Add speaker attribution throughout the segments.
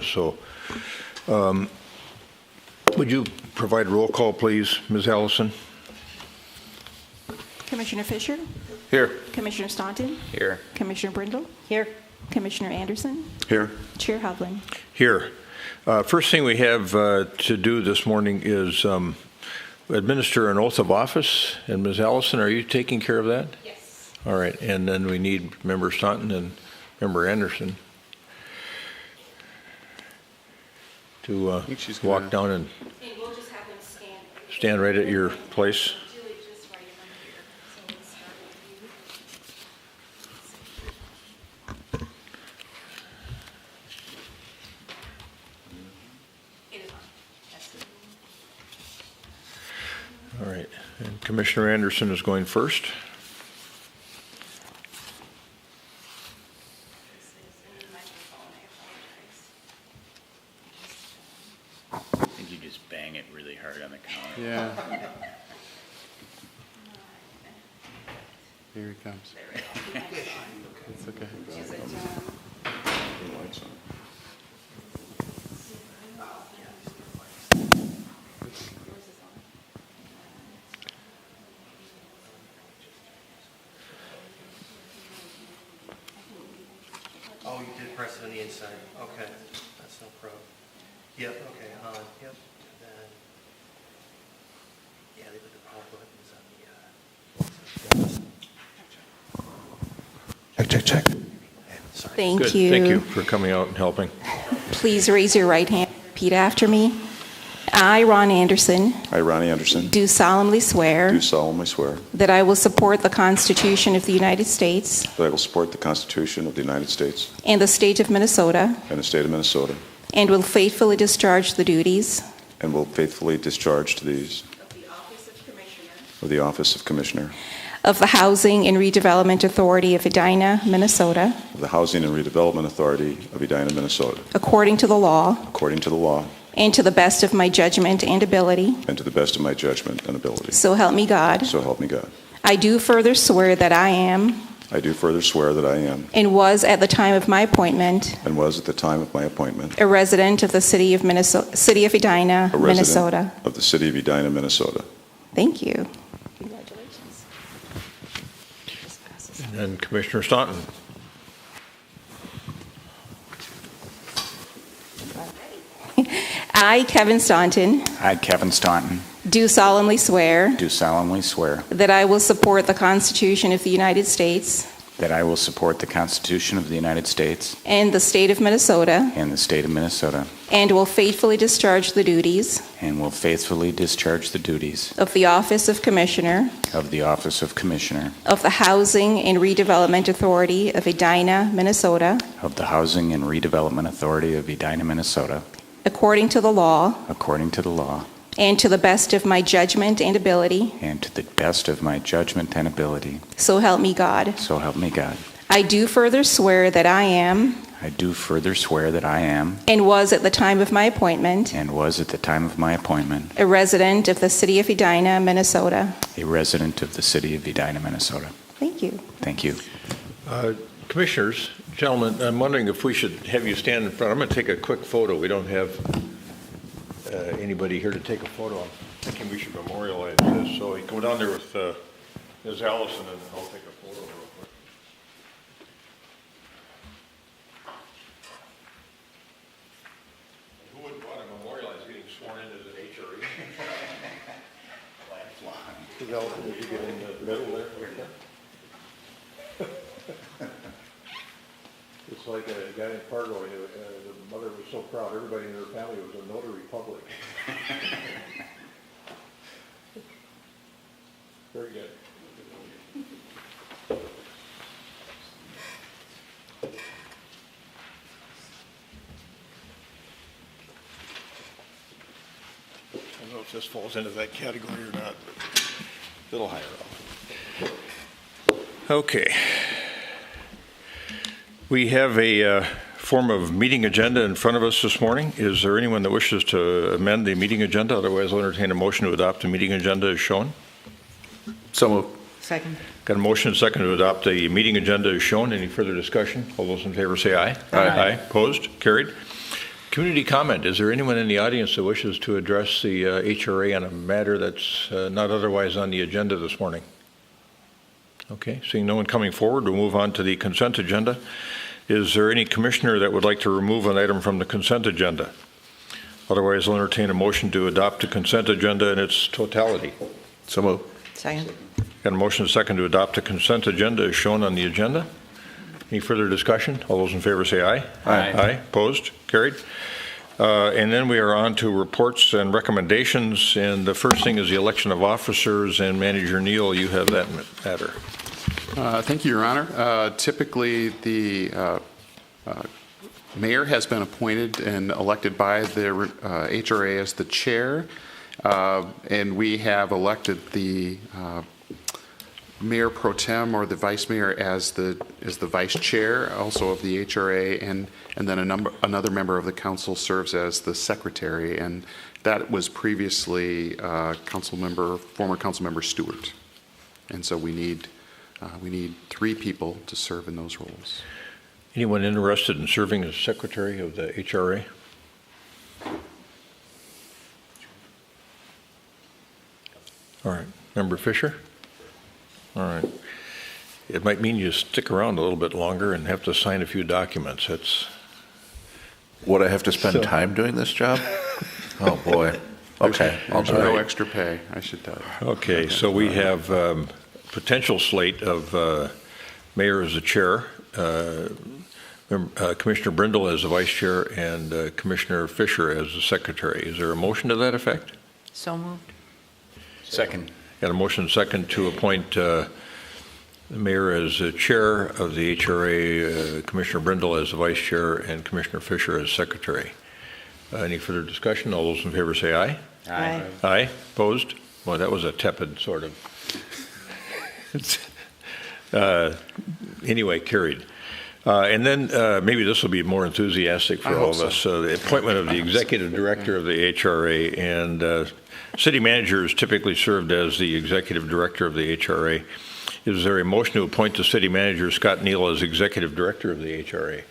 Speaker 1: So, would you provide roll call, please, Ms. Allison?
Speaker 2: Commissioner Fisher?
Speaker 1: Here.
Speaker 2: Commissioner Staunton?
Speaker 3: Here.
Speaker 2: Commissioner Brindle? Here. Commissioner Anderson?
Speaker 1: Here.
Speaker 2: Chair Hovland?
Speaker 1: Here. First thing we have to do this morning is administer an oath of office. And Ms. Allison, are you taking care of that?
Speaker 2: Yes.
Speaker 1: All right. And then we need Member Staunton and Member Anderson to walk down and
Speaker 2: we'll just have them
Speaker 1: stand right at your place. All right, and Commissioner Anderson is going first.
Speaker 3: I think you just bang it really hard on the counter.
Speaker 4: Yeah. Here he comes. It's okay.
Speaker 5: Oh, you did press it on the inside. Okay, that's no problem. Yep, okay, on, yep. And then, yeah, they put the power buttons on the,
Speaker 4: Check.
Speaker 5: sorry.
Speaker 2: Thank
Speaker 1: Good.
Speaker 2: you.
Speaker 1: Thank you for coming out and helping.
Speaker 2: Please raise your right hand. Repeat after me. I, Ron Anderson,
Speaker 6: I, Ronnie Anderson,
Speaker 2: do solemnly swear
Speaker 6: do solemnly swear
Speaker 2: that I will support the Constitution of the United States
Speaker 6: that I will support the Constitution of the United States
Speaker 2: and the state of Minnesota,
Speaker 6: and the state of Minnesota,
Speaker 2: and will faithfully discharge the duties
Speaker 6: and will faithfully discharge these of the office of Commissioner
Speaker 2: of the Housing and Redevelopment Authority of Edina, Minnesota,
Speaker 6: of the Housing and Redevelopment Authority of Edina, Minnesota,
Speaker 2: according to the law
Speaker 6: according to the law
Speaker 2: and to the best of my judgment and ability.
Speaker 6: and to the best of my judgment and ability.
Speaker 2: So help me God.
Speaker 6: So help me God.
Speaker 2: I do further swear that I am
Speaker 6: I do further swear that I am
Speaker 2: and was at the time of my appointment
Speaker 6: and was at the time of my appointment
Speaker 2: a resident of the city of Minnesota, city of Edina,
Speaker 6: a resident
Speaker 2: Minnesota.
Speaker 6: of the city of Edina, Minnesota.
Speaker 2: Thank you.
Speaker 1: And Commissioner Staunton.
Speaker 2: I, Kevin Staunton,
Speaker 3: I, Kevin Staunton,
Speaker 2: do solemnly swear
Speaker 3: do solemnly swear
Speaker 2: that I will support the Constitution of the United States
Speaker 3: that I will support the Constitution of the United States
Speaker 2: and the state of Minnesota,
Speaker 3: and the state of Minnesota,
Speaker 2: and will faithfully discharge the duties
Speaker 3: and will faithfully discharge the duties
Speaker 2: of the office of Commissioner
Speaker 3: of the office of Commissioner
Speaker 2: of the Housing and Redevelopment Authority of Edina, Minnesota,
Speaker 3: of the Housing and Redevelopment Authority of Edina, Minnesota,
Speaker 2: according to the law
Speaker 3: according to the law
Speaker 2: and to the best of my judgment and ability.
Speaker 3: and to the best of my judgment and ability.
Speaker 2: So help me God.
Speaker 3: So help me God.
Speaker 2: I do further swear that I am
Speaker 3: I do further swear that I am
Speaker 2: and was at the time of my appointment
Speaker 3: and was at the time of my appointment
Speaker 2: a resident of the city of Edina, Minnesota.
Speaker 3: a resident of the city of Edina, Minnesota.
Speaker 2: Thank you.
Speaker 3: Thank you.
Speaker 1: Commissioners, gentlemen, I'm wondering if we should have you stand in front. I'm going to take a quick photo. We don't have anybody here to take a photo. I'm thinking we should memorialize this. So you go down there with Ms. Allison and I'll take a photo real quick. Who wouldn't want to memorialize getting sworn in as an HRE? Ms. Allison, would you get in the middle there? It's like a guy in Fargo, the mother was so proud, everybody in her family was a notary public. Very good. I don't know if this falls into that category or not, but a little higher up. Okay. We have a form of meeting agenda in front of us this morning. Is there anyone that wishes to amend the meeting agenda? Otherwise, I'll entertain a motion to adopt the meeting agenda as shown.
Speaker 4: So moved.
Speaker 2: Second.
Speaker 1: Got a motion and second to adopt the meeting agenda as shown. Any further discussion? All those in favor say aye.
Speaker 4: Aye.
Speaker 1: Opposed? Carried. Community comment. Is there anyone in the audience that wishes to address the HRA on a matter that's not otherwise on the agenda this morning? Okay, seeing no one coming forward, we'll move on to the consent agenda. Is there any commissioner that would like to remove an item from the consent agenda? Otherwise, I'll entertain a motion to adopt the consent agenda in its totality.
Speaker 4: So moved.
Speaker 2: Second.
Speaker 1: Got a motion and a second to adopt the consent agenda as shown on the agenda. Any further discussion? All those in favor say aye.
Speaker 4: Aye.
Speaker 1: Aye. Opposed? Carried. And then we are on to reports and recommendations. And the first thing is the election of officers. And Manager Neal, you have that matter.
Speaker 4: Thank you, Your Honor. Typically, the mayor has been appointed and elected by the HRA as the chair, and we have elected the mayor pro tem or the vice mayor as the vice chair, also of the HRA, and then another member of the council serves as the secretary, and that was previously former council member Stewart, and so we need 3 people to serve in those roles.
Speaker 1: Anyone interested in serving as secretary of the HRA? All right. Member Fisher? All right. It might mean you stick around a little bit longer and have to sign a few documents. That's
Speaker 7: Would I have to spend time doing this job? Oh, boy. Okay, I'll
Speaker 4: There's
Speaker 7: do
Speaker 4: no
Speaker 7: it.
Speaker 4: extra pay, I should tell you.
Speaker 1: okay. So we have potential slate of mayor as the chair, Commissioner Brindle as the vice chair, and Commissioner Fisher as the secretary. Is there a motion to that effect?
Speaker 2: So moved.
Speaker 3: Second.
Speaker 1: Got a motion second to appoint the mayor as the chair of the HRA, Commissioner Brindle as the vice chair, and Commissioner Fisher as secretary. Any further discussion? All those in favor say aye.
Speaker 2: Aye.
Speaker 1: Aye. Opposed? Well, that was a tepid sort of. Anyway, carried. And then maybe this will be more enthusiastic for all of us. So the appointment of the executive director of the HRA, and city manager is typically served as the executive director of the HRA. Is there a motion to appoint the city manager, Scott Neal, as executive director of the HRA?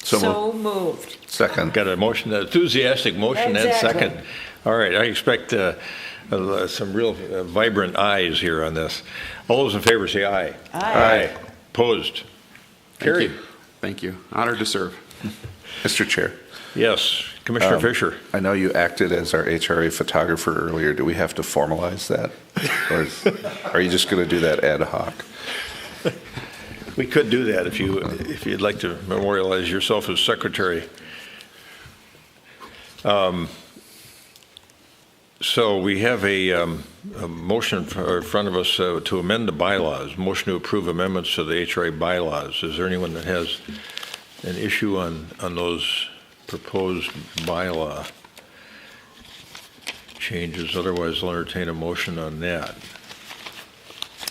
Speaker 7: So moved.
Speaker 2: moved.
Speaker 7: Second.
Speaker 1: Got a motion, an enthusiastic motion and
Speaker 2: Exactly.
Speaker 1: second. All right, I expect some real vibrant ayes here on this. All those in favor say aye.
Speaker 2: Aye.
Speaker 1: Opposed? Carried.
Speaker 4: Thank you. Honored to serve.
Speaker 7: Mr. Chair,
Speaker 1: Yes. Commissioner Fisher.
Speaker 7: I know you acted as our HRA photographer earlier. Do we have to formalize that? Or are you just going to do that ad hoc?
Speaker 1: We could do that if you'd like to memorialize yourself as secretary. So we have a motion in front of us to amend the bylaws, motion to approve amendments to the HRA bylaws. Is there anyone that has an issue on those proposed bylaw changes? Otherwise, I'll entertain a motion on that.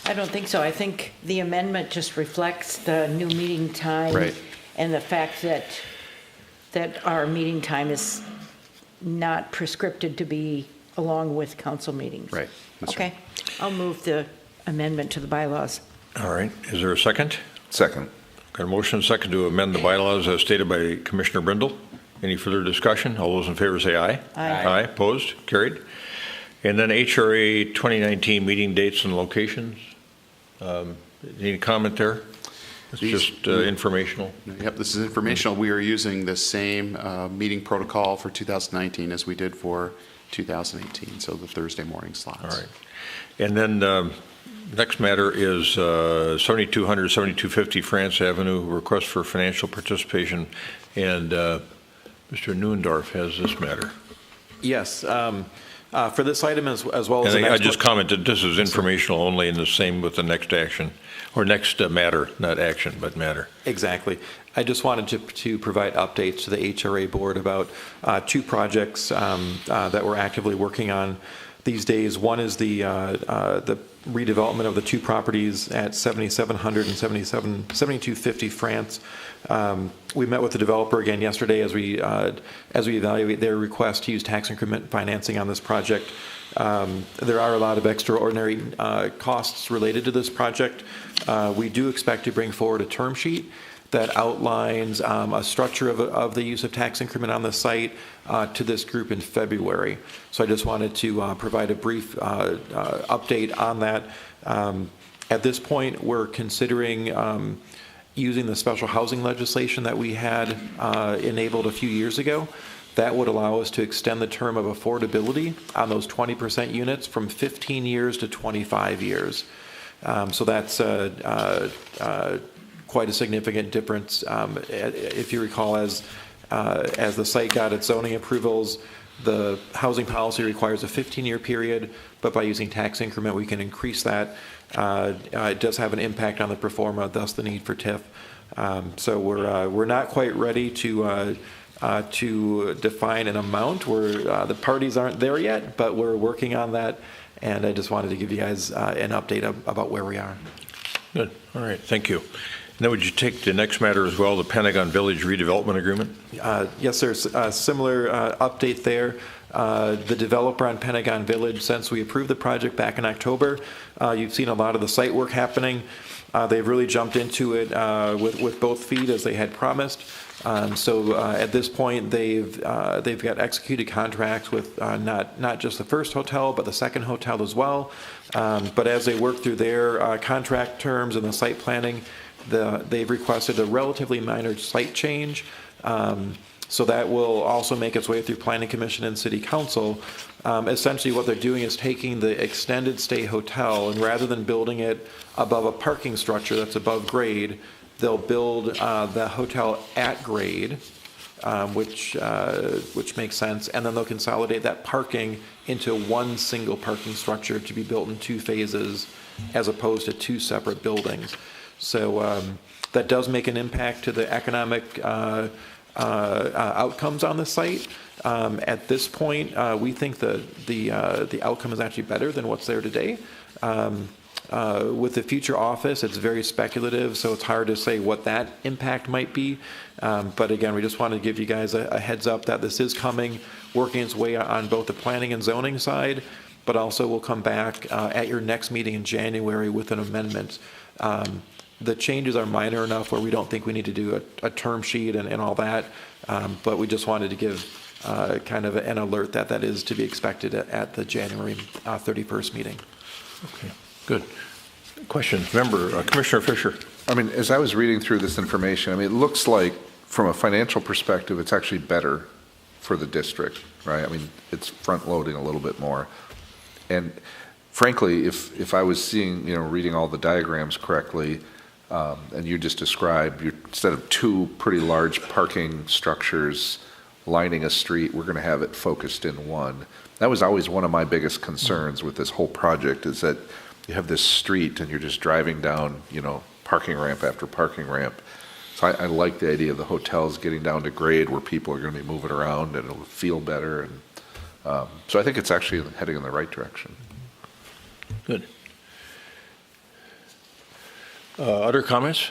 Speaker 8: I don't think so. I think the amendment just reflects the new meeting time.
Speaker 4: Right.
Speaker 8: And the fact that our meeting time is not prescripted to be along with council meetings.
Speaker 4: Right. That's
Speaker 8: Okay. I'll move the amendment to the bylaws.
Speaker 1: All right. Is there a second?
Speaker 7: Second.
Speaker 1: Got a motion and second to amend the bylaws as stated by Commissioner Brindle. Any further discussion? All those in favor say aye.
Speaker 8: Aye.
Speaker 1: Aye. Opposed? Carried. And then HRA 2019 meeting dates and locations. Any comment there? It's
Speaker 4: These-
Speaker 1: just informational.
Speaker 4: Yep, this is informational. We are using the same meeting protocol for 2019 as we did for 2018, so the Thursday morning slots.
Speaker 1: All right. And then next matter is 7200, 7250 France Avenue, request for financial participation. And Mr. Neuendorf has this matter.
Speaker 9: Yes. For this item as well as
Speaker 1: And
Speaker 9: the
Speaker 1: I
Speaker 9: next
Speaker 1: just
Speaker 9: one.
Speaker 1: commented, this is informational only, and the same with the next action, or next matter, not action, but matter.
Speaker 9: Exactly. I just wanted to provide updates to the HRA board about 2 projects that we're actively working on these days. One is the redevelopment of the 2 properties at 7700 and 7250 France. We met with the developer again yesterday as we evaluate their request to use tax increment financing on this project. There are a lot of extraordinary costs related to this project. We do expect to bring forward a term sheet that outlines a structure of the use of tax increment on the site to this group in February. So I just wanted to provide a brief update on that. At this point, we're considering using the special housing legislation that we had enabled a few years ago. That would allow us to extend the term of affordability on those 20% units from 15 years to 25 years. So that's quite a significant difference. If you recall, as the site got its zoning approvals, the housing policy requires a 15-year period, but by using tax increment, we can increase that. It does have an impact on the pro forma, thus the need for TIF. So we're not quite ready to define an amount. The parties aren't there yet, but we're working on that. And I just wanted to give you guys an update about where we are.
Speaker 1: Good. All right. Thank you. And then would you take the next matter as well, the Pentagon Village redevelopment agreement?
Speaker 9: Yes, there's a similar update there. The developer on Pentagon Village, since we approved the project back in October, you've seen a lot of the site work happening. They've really jumped into it with both feet as they had promised. So at this point, they've got executed contracts with not just the first hotel, but the second hotel as well. But as they work through their contract terms and the site planning, they've requested a relatively minor site change. So that will also make its way through Planning Commission and City Council. Essentially what they're doing is taking the extended stay hotel, and rather than building it above a parking structure that's above grade, they'll build the hotel at grade, which makes sense, and then they'll consolidate that parking into one single parking structure to be built in 2 phases as opposed to 2 separate buildings. So that does make an impact to the economic outcomes on the site. At this point, we think the outcome is actually better than what's there today. With the future office, it's very speculative, so it's hard to say what that impact might be. But again, we just wanted to give you guys a heads up that this is coming, working its way on both the planning and zoning side, but also we'll come back at your next meeting in January with an amendment. The changes are minor enough where we don't think we need to do a term sheet and all that, but we just wanted to give kind of an alert that is to be expected at the January 31st meeting.
Speaker 1: Okay, good. Questions? Commissioner Fisher.
Speaker 7: I mean, as I was reading through this information, I mean, it looks like from a financial perspective, it's actually better for the district, right? I mean, it's front-loading a little bit more. And frankly, if I was seeing, reading all the diagrams correctly, and you just described, instead of 2 pretty large parking structures lining a street, we're going to have it focused in one. That was always one of my biggest concerns with this whole project, is that you have this street and you're just driving down, parking ramp after parking ramp. So I like the idea of the hotels getting down to grade where people are going to be moving around and it'll feel better. And so I think it's actually heading in the right direction.
Speaker 1: Good. Other comments?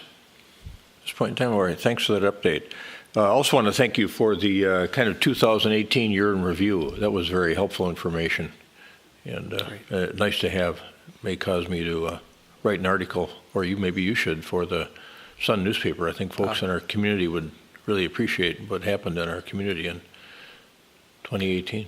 Speaker 1: At this point in time, all right, thanks for that update. I also want to thank you for the kind of 2018 year in review. That was very helpful information, and nice to have. May cause me to write an article, or maybe you should, for the Sun newspaper. I think folks in our community would really appreciate what happened in our community in 2018.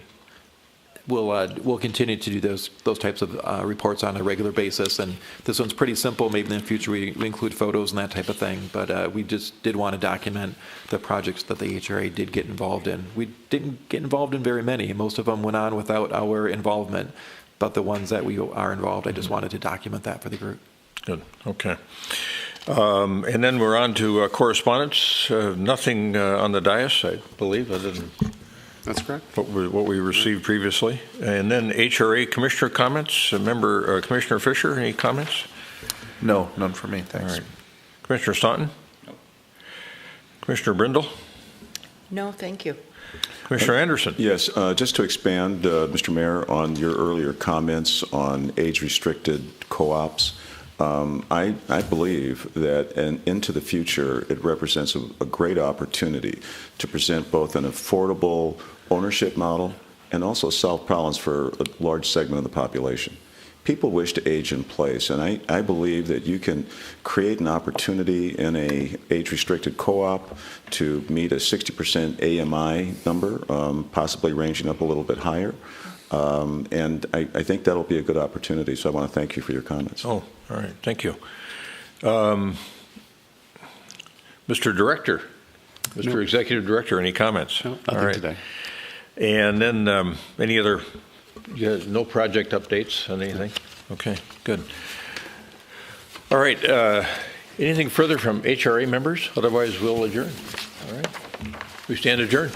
Speaker 9: We'll continue to do those types of reports on a regular basis, and this one's pretty simple. Maybe in the future we include photos and that type of thing, but we just did want to document the projects that the HRA did get involved in. We didn't get involved in very many. Most of them went on without our involvement, but the ones that we are involved, I just wanted to document that for the group.
Speaker 1: Good. Okay. And then we're on to correspondence. Nothing on the dais, I believe, other than
Speaker 4: That's correct.
Speaker 1: what we received previously. And then HRA Commissioner comments. Commissioner Fisher, any comments?
Speaker 7: No, none for me, thanks.
Speaker 1: All right. Commissioner Staunton?
Speaker 3: No.
Speaker 1: Commissioner Brindle?
Speaker 8: No, thank you.
Speaker 1: Commissioner Anderson?
Speaker 6: Yes, just to expand, Mr. Mayor, on your earlier comments on age-restricted co-ops, I believe that into the future, it represents a great opportunity to present both an affordable ownership model and also solve problems for a large segment of the population. people wish to age in place, and I believe that you can create an opportunity in a age-restricted co-op to meet a 60% AMI number, possibly ranging up a little bit higher. And I think that'll be a good opportunity, so I want to thank you for your comments.
Speaker 1: Oh, all right, thank you. Mr. Director, Mr. Executive Director, any comments?
Speaker 4: No,
Speaker 1: All
Speaker 4: nothing
Speaker 1: right.
Speaker 4: today.
Speaker 1: And then any other, no project updates on anything? Okay, good. All right, anything further from HRA members? Otherwise, we'll adjourn. All right, we stand adjourned.